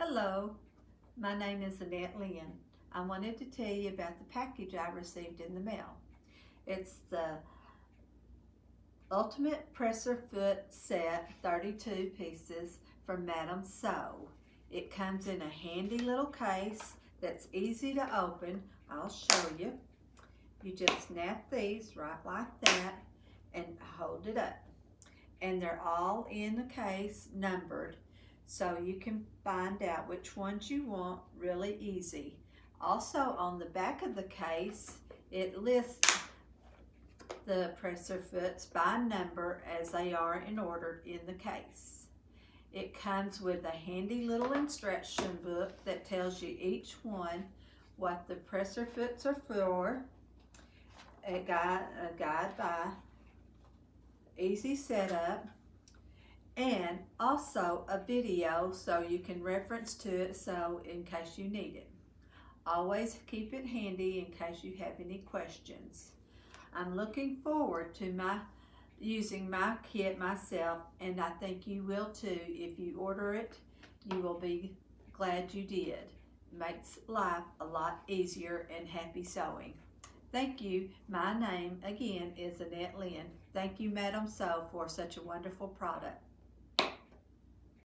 Hello, my name is Lynn. I wanted to tell you about the package I received in the mail. It's the Ultimate Presser Foot Set, 32 pieces from Madam Sew. It comes in a handy little case that's easy to open. I'll show you. You just snap these right like that and hold it up. And they're all in the case numbered, so you can find out which ones you want really easy. Also on the back of the case, it lists the presser foots by number as they are in order in the case. It comes with a handy little instruction book that tells you each one what the presser foots are for, a guide by easy setup, and also a video so you can reference to it so in case you need it. Always keep it handy in case you have any questions. I'm looking forward to using my kit myself, and I think you will too. If you order it, you will be glad you did. Makes life a lot easier and happy sewing. Thank you. My name again is Annette Lynn. Thank you, Madam Sew, for such a wonderful product.